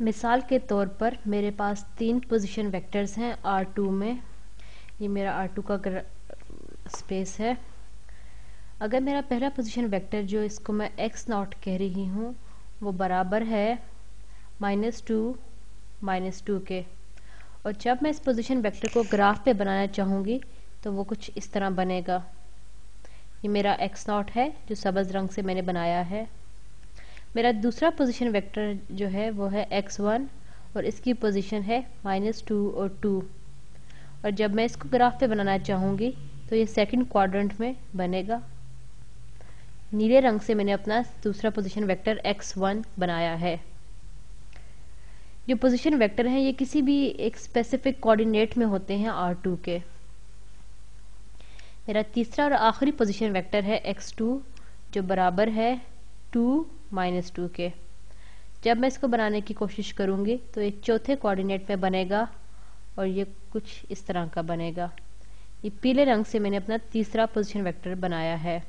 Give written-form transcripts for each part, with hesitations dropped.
मिसाल के तौर पर मेरे पास 3 पोजीशन वेक्टर्स हैं R2 में। ये मेरा R2 का स्पेस है। अगर मेरा पहला पोजीशन वेक्टर जो इसको मैं x0 कह रही हूँ वो बराबर है -2 -2 के, और जब मैं इस पोजीशन वेक्टर को ग्राफ पे बनाना चाहूँगी तो वो कुछ इस तरह बनेगा। ये मेरा x0 है जो सब्ज़ रंग से मैंने बनाया है। मेरा दूसरा पोजीशन वेक्टर जो है वो है x1 और इसकी पोजीशन है -2 और 2, और जब मैं इसको ग्राफ पे बनाना चाहूँगी तो ये सेकंड क्वाड्रेंट में बनेगा। नीले रंग से मैंने अपना दूसरा पोजीशन वेक्टर x1 बनाया है। जो पोजीशन वेक्टर हैं ये किसी भी एक स्पेसिफिक कोऑर्डिनेट में होते हैं R2 के। मेरा तीसरा और आखिरी पोजीशन वेक्टर है x2 जो बराबर है 2 -2 के। जब मैं इसको बनाने की कोशिश करूँगी तो ये चौथे कोऑर्डिनेट में बनेगा और ये कुछ इस तरह का बनेगा। ये पीले रंग से मैंने अपना तीसरा पोजीशन वेक्टर बनाया है।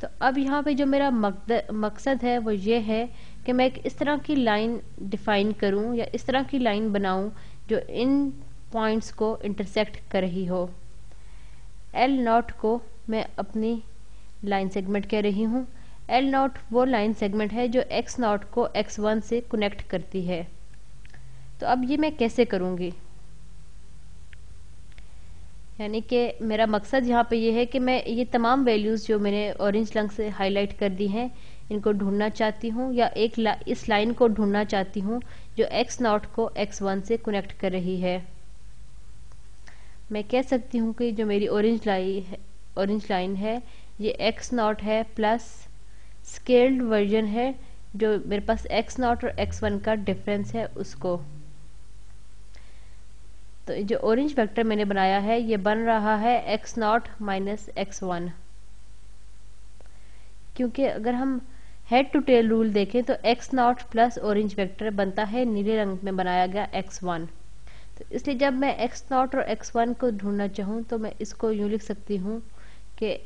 तो अब यहाँ पे जो मेरा मकसद है वो ये है कि मैं एक इस तरह की लाइन डिफाइन करूँ या इस तरह की लाइन बनाऊँ जो इन पॉइंट्स को इंटरसेक्ट कर रही हो। L0 को मैं अपनी लाइन सेगमेंट कह रही हूँ। L0 वो लाइन सेगमेंट है जो x0 को x1 से कनेक्ट करती है। तो अब ये मैं कैसे करूँगी, यानी कि मेरा मकसद यहाँ पे ये है कि मैं ये तमाम वैल्यूज़ जो मैंने ऑरेंज रंग से हाईलाइट कर दी हैं इनको ढूंढना चाहती हूँ, या इस लाइन को ढूंढना चाहती हूँ जो x0 को x1 से कनेक्ट कर रही है। मैं कह सकती हूँ कि जो मेरी ऑरेंज लाइन है ये x0 है प्लस स्केल्ड वर्जन है जो मेरे पास x0 और x1 का डिफरेंस है उसको। तो जो ऑरेंज वेक्टर मैंने बनाया है ये बन रहा है x0 माइनस x1, क्योंकि अगर हम हेड टू टेल रूल देखें तो x0 प्लस ऑरेंज वेक्टर बनता है नीले रंग में बनाया गया x1। तो इसलिए जब मैं x0 और x1 को ढूंढना चाहूँ तो मैं इसको यूँ लिख सकती हूँ कि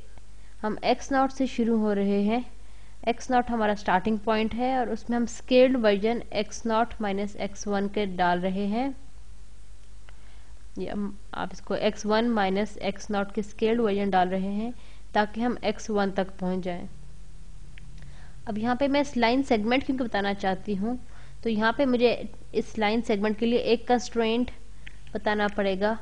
हम x0 से शुरू हो रहे हैं। x0 हमारा स्टार्टिंग पॉइंट है और उसमें हम scaled version x0 minus x1 के डाल रहे हैं। आप इसको x1 माइनस x0 के स्केल्ड वर्जन डाल रहे हैं ताकि हम x1 तक पहुंच जाएं। अब यहाँ पे मैं इस लाइन सेगमेंट क्योंकि बताना चाहती हूँ, तो यहाँ पे मुझे इस लाइन सेगमेंट के लिए एक कंस्ट्रेंट बताना पड़ेगा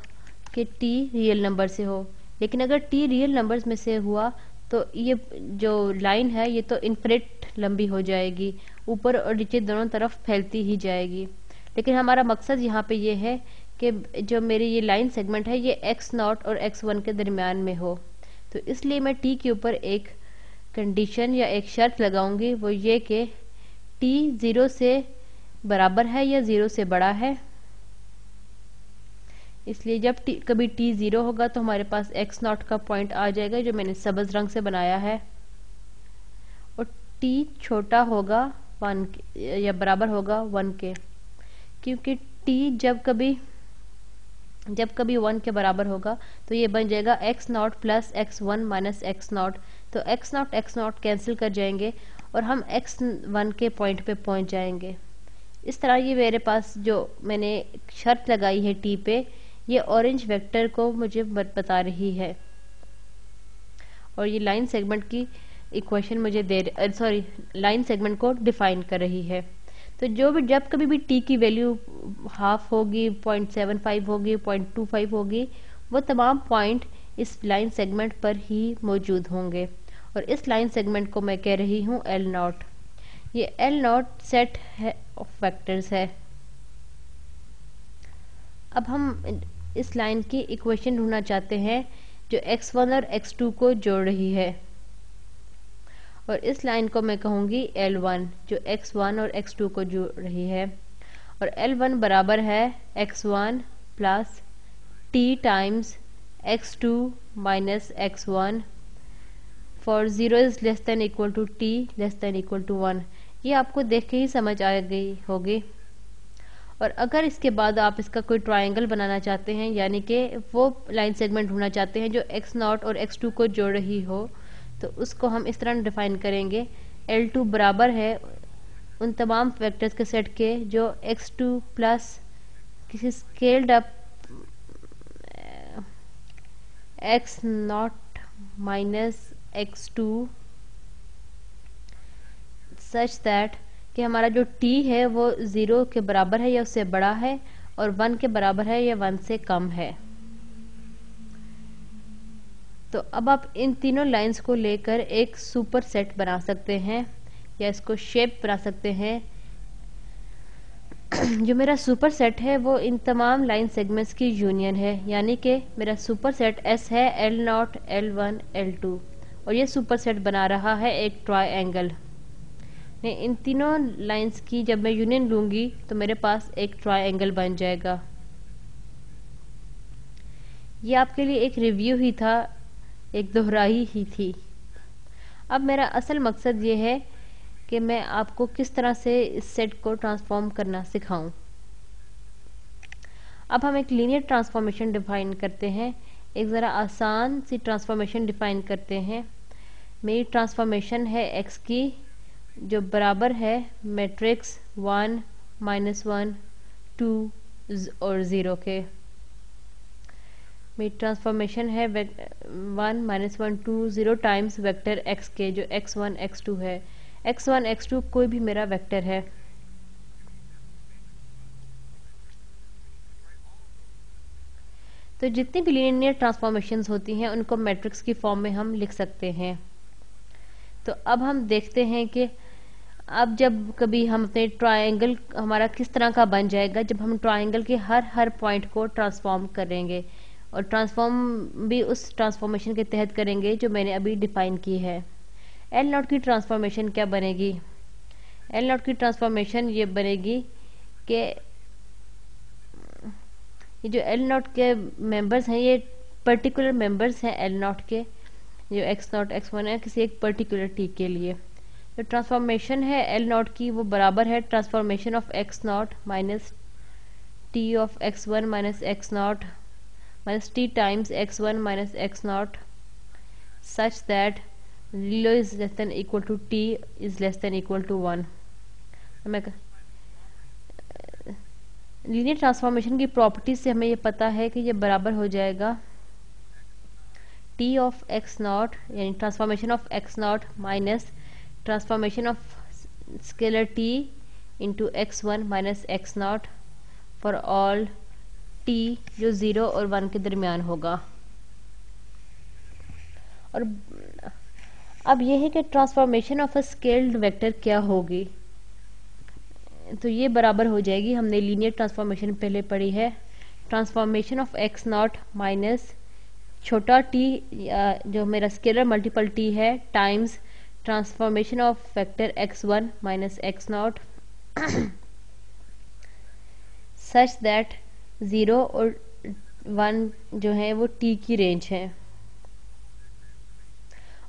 कि t रियल नंबर से हो। लेकिन अगर t रियल नंबर्स में से हुआ तो ये जो लाइन है ये तो इनफिनिट लंबी हो जाएगी, ऊपर और नीचे दोनों तरफ फैलती ही जाएगी। लेकिन हमारा मकसद यहाँ पे ये है कि जो मेरी ये लाइन सेगमेंट है ये x0 और x1 के दरमियान में हो। तो इसलिए मैं t के ऊपर एक कंडीशन या एक शर्त लगाऊंगी, वो ये कि t 0 से बराबर है या 0 से बड़ा है। इसलिए जब कभी t 0 होगा तो हमारे पास x0 का पॉइंट आ जाएगा जो मैंने सब्ज रंग से बनाया है, और t छोटा होगा 1 या बराबर होगा 1 के, क्योंकि t जब कभी 1 के बराबर होगा तो ये बन जाएगा x0 plus x1 minus x0। तो x0 कैंसिल कर जाएंगे और हम x1 के पॉइंट पे पहुंच जाएंगे। इस तरह ये मेरे पास जो मैंने शर्त लगाई है t पे, ये ऑरेंज वेक्टर को मुझे बता रही है और ये लाइन सेगमेंट की इक्वेशन मुझे लाइन सेगमेंट को डिफाइन कर रही है। तो जब कभी भी t की वैल्यू हाफ होगी, 0.75 होगी, 0.25 होगी, वो तमाम पॉइंट इस लाइन सेगमेंट पर ही मौजूद होंगे, और इस लाइन सेगमेंट को मैं कह रही हूँ L0। ये L0 सेट है ऑफ वेक्टर्स है। अब हम इस लाइन की इक्वेशन ढूंढना चाहते हैं जो x1 और x2 को जोड़ रही है, और इस लाइन को मैं कहूँगी L1 जो x1 और x2 को जोड़ रही है, और L1 बराबर है x1 plus t times x2 minus x1 for 0 is less than equal to t less than equal to 1। ये आपको देख के ही समझ आ गई होगी। और अगर इसके बाद आप इसका कोई ट्रायंगल बनाना चाहते हैं, यानी कि वो लाइन सेगमेंट ढूंढना चाहते हैं जो x0 और x2 को जोड़ रही हो, तो उसको हम इस तरह डिफाइन करेंगे L2 बराबर है उन तमाम वेक्टर्स के सेट के जो x2 प्लस किसी scaled up x not minus x2 such that कि हमारा जो t है वो 0 के बराबर है या उससे बड़ा है और 1 के बराबर है या 1 से कम है। तो अब आप इन तीनों लाइंस को लेकर एक सुपर सेट बना सकते हैं या इसको शेप बना सकते हैं। जो मेरा सुपर सेट है वो इन तमाम लाइन सेगमेंट्स की यूनियन है, यानी कि मेरा सुपर सेट S है L0, L1, L2 और ये सुपर सेट बना रहा है एक ट्रायंगल। इन तीनों लाइंस की जब मैं यूनियन लूंगी तो मेरे पास एक ट्रायंगल बन जाएगा। ये आपके लिए एक रिव्यू ही था, एक दोहराई ही थी। अब मेरा असल मकसद ये है कि मैं आपको किस तरह से इस सेट को ट्रांसफॉर्म करना सिखाऊं। अब हम एक लीनियर ट्रांसफॉर्मेशन डिफाइन करते हैं, एक ज़रा आसान सी ट्रांसफॉर्मेशन डिफाइन करते हैं। मेरी ट्रांसफॉर्मेशन है x की जो बराबर है मैट्रिक्स 1, -1, 2 और 0 के। मेरी ट्रांसफॉर्मेशन है 1, -1, 2, 0 टाइम्स वेक्टर x के जो x1, x2 है। x1, x2 कोई भी मेरा वेक्टर है। तो जितनी भी लीनियर ट्रांसफॉर्मेशंस होती हैं उनको मैट्रिक्स की फॉर्म में हम लिख सकते हैं। तो अब हम देखते हैं कि अब जब कभी हम अपने ट्रायंगल हमारा किस तरह का बन जाएगा जब हम ट्रायंगल के हर पॉइंट को ट्रांसफॉर्म करेंगे, और ट्रांसफॉर्म भी उस ट्रांसफॉर्मेशन के तहत करेंगे जो मैंने अभी डिफाइन की है। L0 की ट्रांसफॉर्मेशन क्या बनेगी? L0 की ट्रांसफॉर्मेशन ये बनेगी कि ये जो L0 के मेंबर्स हैं ये पर्टिकुलर मेंबर्स हैं L0 के, जो x0, x1 है किसी एक पर्टिकुलर t के लिए। जो ट्रांसफॉर्मेशन है L0 की वो बराबर है transformation of x0 minus t of x1 minus x0 minus t times x1 minus x0 such that 0 is less than equal to t is less than equal to 1। Linear transformation की properties से हमें ये पता है कि ये बराबर हो जाएगा t ऑफ x0 यानी transformation of x0 minus transformation of scalar t into x1 minus x0 for all t जो 0 और 1 के दरमियान होगा। और अब यह है कि transformation of a scaled vector क्या होगी। तो ये बराबर हो जाएगी, हमने लीनियर ट्रांसफॉर्मेशन पहले पढ़ी है, ट्रांसफॉर्मेशन ऑफ x0 माइनस छोटा t जो मेरा स्केलर मल्टीपल t है times transformation of vector x1 minus x0 such that 0 और 1 जो है वो t की रेंज है।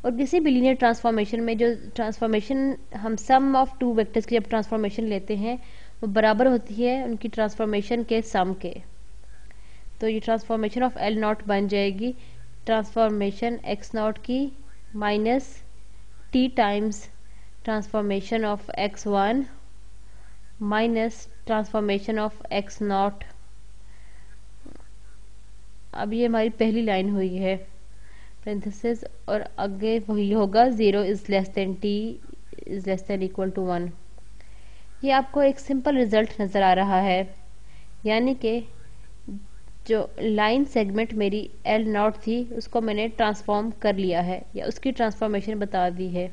और किसी भी लीनियर ट्रांसफॉर्मेशन में जो ट्रांसफॉर्मेशन हम सम ऑफ टू वेक्टर्स की जब ट्रांसफॉर्मेशन लेते हैं वो बराबर होती है उनकी ट्रांसफॉर्मेशन के सम के। तो ये ट्रांसफॉर्मेशन ऑफ L0 बन जाएगी ट्रांसफॉर्मेशन x0 की minus t times transformation of x1 minus transformation of x0। अब ये हमारी पहली लाइन हुई है पेरेंथेसिस, और आगे वही होगा 0 is less than t is less than equal to 1। ये आपको एक सिंपल रिजल्ट नज़र आ रहा है, यानी कि जो लाइन सेगमेंट मेरी L0 थी उसको मैंने ट्रांसफॉर्म कर लिया है या उसकी ट्रांसफॉर्मेशन बता दी है।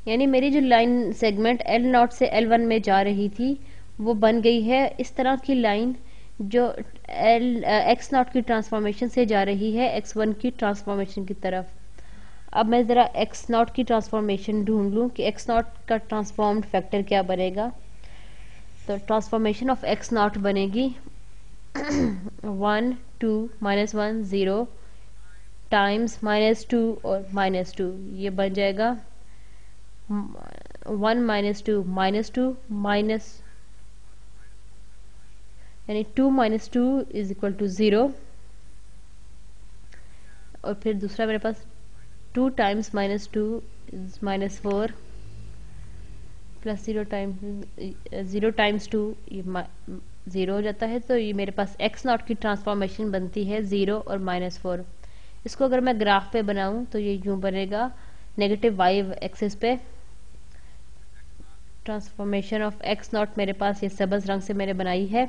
यानी मेरी जो लाइन सेगमेंट L0 से L1 में जा रही थी वो बन गई है इस तरह की लाइन जो x0 की ट्रांसफॉर्मेशन से जा रही है x1 की ट्रांसफॉर्मेशन की तरफ। अब मैं ज़रा x0 की ट्रांसफॉर्मेशन ढूंढ लूँ कि x0 का ट्रांसफॉर्म्ड फैक्टर क्या बनेगा। तो ट्रांसफॉर्मेशन ऑफ x0 बनेगी 1, 2, -1, 0 टाइम्स -2 और -2, ये बन जाएगा 1 -2 -2 माइनस यानी 2 - 2 इज इक्वल टू 0। और फिर दूसरा मेरे पास 2 times minus 2 is minus 4 plus 0 times 2 ये 0 हो जाता है। तो ये मेरे पास x नॉट की ट्रांसफॉर्मेशन बनती है 0 और माइनस 4। इसको अगर मैं ग्राफ पे बनाऊं तो ये यूं बनेगा नेगेटिव y एक्सिस पे। ट्रांसफॉर्मेशन ऑफ x नॉट मेरे पास ये सब्ज रंग से मैंने बनाई है।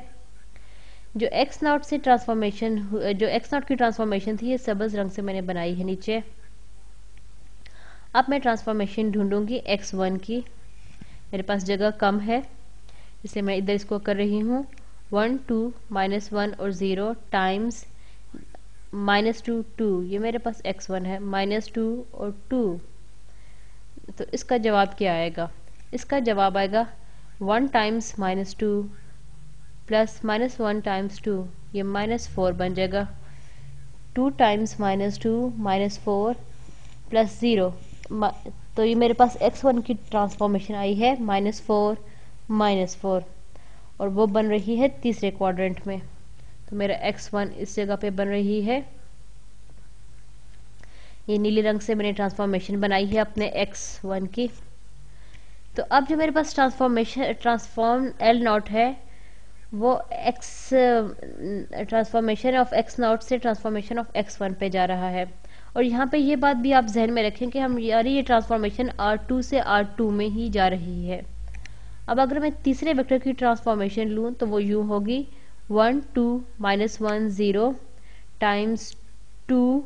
जो x नॉट से ट्रांसफॉर्मेशन जो x नॉट की ट्रांसफॉर्मेशन थी ये सब्ज रंग से मैंने बनाई है नीचे। अब मैं ट्रांसफॉर्मेशन ढूंढूंगी x1 की। मेरे पास जगह कम है इसलिए मैं इधर इसको कर रही हूँ 1 2 माइनस 1 और 0 टाइम्स माइनस 2 2। ये मेरे पास x1 है माइनस 2 और 2। तो इसका जवाब क्या आएगा? इसका जवाब आएगा 1 times minus 2 plus minus 1 times 2, ये माइनस 4 बन जाएगा। 2 टाइम्स माइनस 2 माइनस 4 प्लस 0। तो ये मेरे पास x1 की ट्रांसफॉर्मेशन आई है माइनस 4 माइनस 4 और वो बन रही है तीसरे क्वाड्रेंट में। तो मेरा x1 इस जगह पे बन रही है। ये नीले रंग से मैंने ट्रांसफॉर्मेशन बनाई है अपने x1 की। तो अब जो मेरे पास ट्रांसफॉर्म L नॉट है वो ट्रांसफॉर्मेशन ऑफ x नॉट से ट्रांसफॉर्मेशन ऑफ x1 पे जा रहा है। और यहाँ पे ये बात भी आप जहन में रखें कि हम ये ट्रांसफॉर्मेशन R2 से R2 में ही जा रही है। अब अगर मैं तीसरे वेक्टर की ट्रांसफॉर्मेशन लूँ तो वो यूं होगी 1 2 माइनस 1 0 टाइम्स 2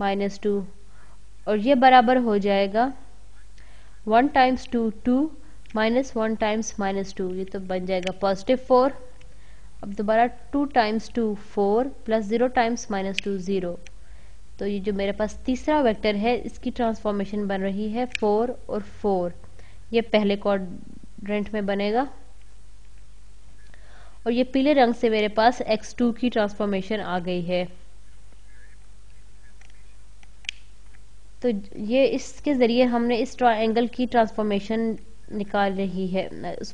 माइनस 2 और ये बराबर हो जाएगा 1 टाइम्स 2 2 माइनस 1 टाइम्स माइनस 2, ये तो बन जाएगा पॉजिटिव 4। अब दोबारा 2 टाइम्स 2 4 प्लस 0 टाइम्स माइनस 2 0। तो ये जो मेरे पास तीसरा वेक्टर है इसकी ट्रांसफॉर्मेशन बन रही है 4 और 4। ये पहले क्वाड्रेंट में बनेगा। और ये पीले रंग से मेरे पास x2 की ट्रांसफॉर्मेशन आ गई है। तो ये इसके ज़रिए हमने इस ट्रायंगल की ट्रांसफॉर्मेशन निकाल रही है,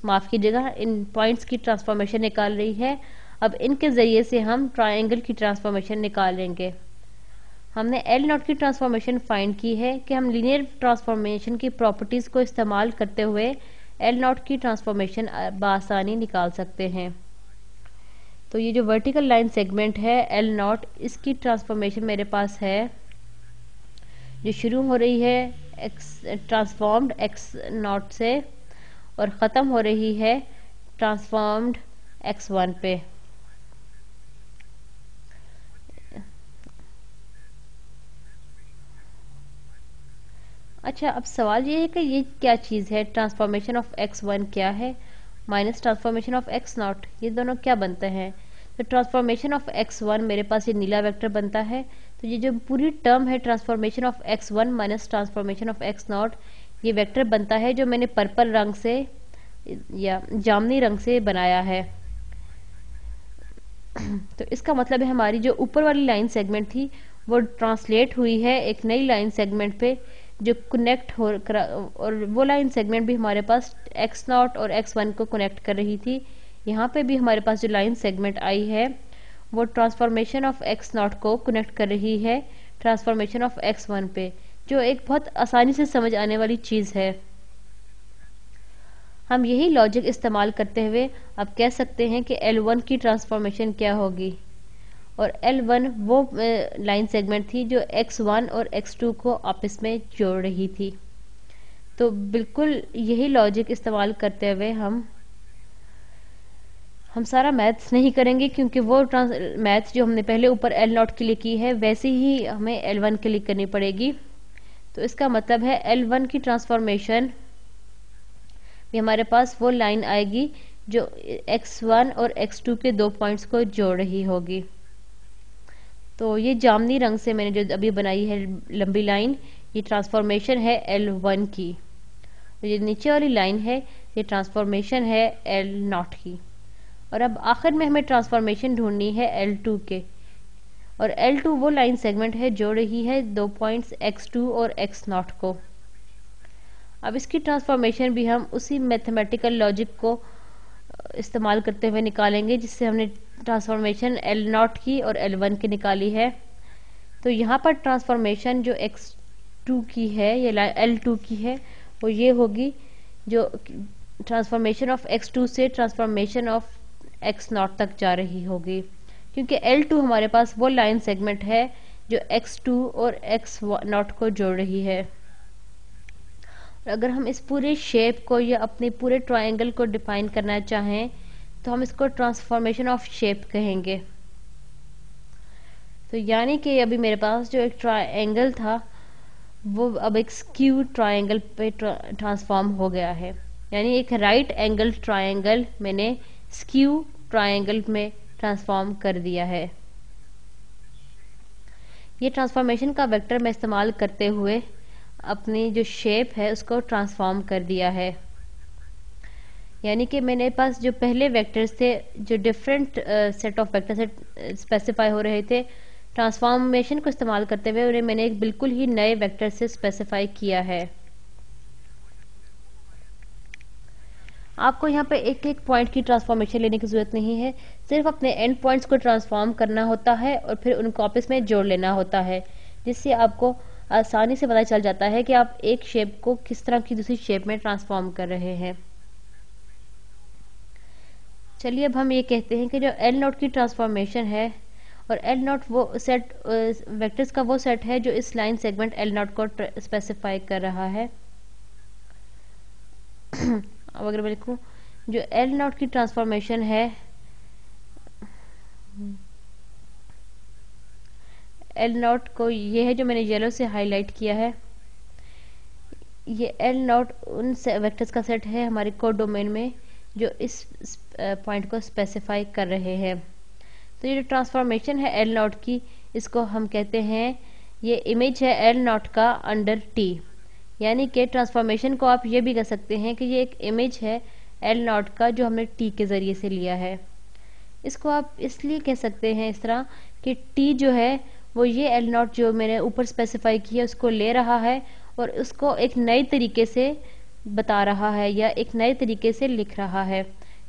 माफ़ कीजिएगा, इन पॉइंट्स की ट्रांसफॉर्मेशन निकाल रही है। अब इनके ज़रिए से हम ट्रायंगल की ट्रांसफॉर्मेशन निकालेंगे। हमने L नॉट की ट्रांसफॉर्मेशन फाइंड की है कि हम लीनियर ट्रांसफॉर्मेशन की प्रॉपर्टीज़ को इस्तेमाल करते हुए L नॉट की ट्रांसफॉर्मेशन बआसानी निकाल सकते हैं। तो ये जो वर्टिकल लाइन सेगमेंट है L नॉट, इसकी ट्रांसफॉर्मेशन मेरे पास है जो शुरू हो रही है ट्रांसफॉर्म्ड x नॉट से और ख़त्म हो रही है ट्रांसफॉर्म्ड x1 पे। अच्छा, अब सवाल ये है कि ये क्या चीज़ है, ट्रांसफॉर्मेशन ऑफ x1 क्या है minus transformation of x not, ये दोनों क्या बनते हैं? तो ट्रांसफॉर्मेशन ऑफ x1 मेरे पास ये नीला वेक्टर बनता है। तो ये जो पूरी टर्म है transformation of x1 minus transformation of x not, ये वेक्टर बनता है जो मैंने पर्पल रंग से या जामनी रंग से बनाया है। तो इसका मतलब है हमारी जो ऊपर वाली लाइन सेगमेंट थी वो ट्रांसलेट हुई है एक नई लाइन सेगमेंट पे जो कनेक्ट हो, और वो लाइन सेगमेंट भी हमारे पास x नॉट और x1 को कनेक्ट कर रही थी। यहाँ पे भी हमारे पास जो लाइन सेगमेंट आई है वो ट्रांसफॉर्मेशन ऑफ x नॉट को कनेक्ट कर रही है ट्रांसफॉर्मेशन ऑफ x1 पे, जो एक बहुत आसानी से समझ आने वाली चीज़ है। हम यही लॉजिक इस्तेमाल करते हुए अब कह सकते हैं कि L1 की ट्रांसफॉर्मेशन क्या होगी। और L1 वो लाइन सेगमेंट थी जो x1 और x2 को आपस में जोड़ रही थी। तो बिल्कुल यही लॉजिक इस्तेमाल करते हुए हम सारा मैथ्स नहीं करेंगे, क्योंकि वो मैथ्स जो हमने पहले ऊपर L नॉट के लिए की है वैसे ही हमें L1 के लिए करनी पड़ेगी। तो इसका मतलब है L1 की ट्रांसफॉर्मेशन भी हमारे पास वो लाइन आएगी जो x1 और x2 के दो पॉइंट्स को जोड़ रही होगी। तो ये जामनी रंग से मैंने जो अभी बनाई है लंबी लाइन, ये ट्रांसफॉर्मेशन है L1 की। तो ये नीचे वाली लाइन है ये ट्रांसफॉर्मेशन है L नॉट की। और अब आखिर में हमें ट्रांसफॉर्मेशन ढूंढनी है L2 के, और L2 वो लाइन सेगमेंट है जो रही है दो पॉइंट्स x2 और x नॉट को। अब इसकी ट्रांसफॉर्मेशन भी हम उसी मैथमेटिकल लॉजिक को इस्तेमाल करते हुए निकालेंगे जिससे हमने ट्रांसफॉर्मेशन L नॉट की और L1 की निकाली है। तो यहाँ पर ट्रांसफॉर्मेशन जो x2 X2 की है, ये L2 की है, वो ये होगी जो ट्रांसफॉर्मेशन ऑफ X2 से ट्रांसफॉर्मेशन ऑफ X0 तक जा रही होगी, क्योंकि L2 हमारे पास वो लाइन सेगमेंट है जो X2 और X0 को जोड़ रही है। और अगर हम इस पूरे शेप को या अपने पूरे ट्रायंगल को डिफाइन करना चाहें तो हम इसको ट्रांसफॉर्मेशन ऑफ शेप कहेंगे। तो यानी कि अभी मेरे पास जो एक ट्रायंगल था वो अब एक स्क्यू ट्रायंगल पे ट्रांसफॉर्म हो गया है, यानी एक राइट एंगल ट्रायंगल मैंने स्क्यू ट्रायंगल में ट्रांसफॉर्म कर दिया है। ये ट्रांसफॉर्मेशन का वेक्टर मैं इस्तेमाल करते हुए अपनी जो शेप है उसको ट्रांसफॉर्म कर दिया है, यानी कि मेरे पास जो पहले वेक्टर्स थे जो डिफरेंट सेट ऑफ वेक्टर से स्पेसिफाई हो रहे थे, ट्रांसफॉर्मेशन को इस्तेमाल करते हुए उन्हें मैंने एक बिल्कुल ही नए वेक्टर से स्पेसिफाई किया है। आपको यहाँ पे एक एक पॉइंट की ट्रांसफॉर्मेशन लेने की जरूरत नहीं है, सिर्फ अपने एंड पॉइंट्स को ट्रांसफॉर्म करना होता है और फिर उनको आपस में जोड़ लेना होता है, जिससे आपको आसानी से पता चल जाता है कि आप एक शेप को किस तरह की दूसरी शेप में ट्रांसफॉर्म कर रहे हैं। चलिए अब हम ये कहते हैं कि जो L0 की ट्रांसफॉर्मेशन है और L0 वो सेट वेक्टर्स का वो सेट है जो इस लाइन सेगमेंट L0 को स्पेसिफाई कर रहा है। अब अगर मैं लिखूं जो L0 की ट्रांसफॉर्मेशन है, L0 को ये है जो मैंने येलो से हाईलाइट किया है, ये L0 उन वेक्टर्स का सेट है हमारे कोड डोमेन में जो इस पॉइंट को स्पेसिफाई कर रहे हैं। तो ये जो ट्रांसफॉर्मेशन है L0 की, इसको हम कहते हैं ये इमेज है L0 का अंडर T, यानी कि ट्रांसफॉर्मेशन को आप ये भी कह सकते हैं कि ये एक इमेज है L0 का जो हमने T के ज़रिए से लिया है। इसको आप इसलिए कह सकते हैं इस तरह कि T जो है वो ये L0 जो मैंने ऊपर स्पेसिफाई किया उसको ले रहा है और उसको एक नए तरीके से बता रहा है या एक नए तरीके से लिख रहा है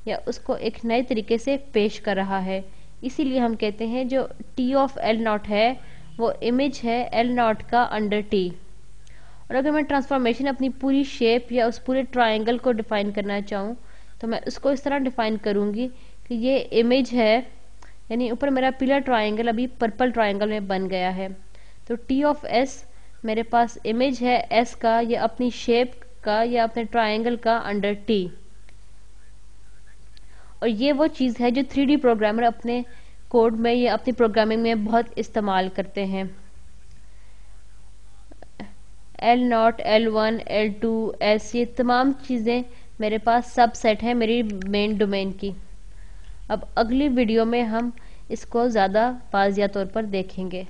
या उसको एक नए तरीके से पेश कर रहा है। इसीलिए हम कहते हैं जो T ऑफ L0 है वो इमेज है L0 का अंडर T। और अगर मैं ट्रांसफॉर्मेशन अपनी पूरी शेप या उस पूरे ट्रायंगल को डिफाइन करना चाहूँ तो मैं उसको इस तरह डिफाइन करूँगी कि ये इमेज है, यानी ऊपर मेरा पीला ट्रायंगल अभी पर्पल ट्रायंगल में बन गया है, तो T ऑफ S मेरे पास इमेज है S का या अपनी शेप का या अपने ट्रायंगल का अंडर T। और ये वो चीज़ है जो 3D प्रोग्रामर अपने कोड में या अपनी प्रोग्रामिंग में बहुत इस्तेमाल करते हैं। L0, L1, L2, S ये तमाम चीज़ें मेरे पास सब सेट है मेरी मेन डोमेन की। अब अगली वीडियो में हम इसको ज़्यादा वाज़िया तौर पर देखेंगे।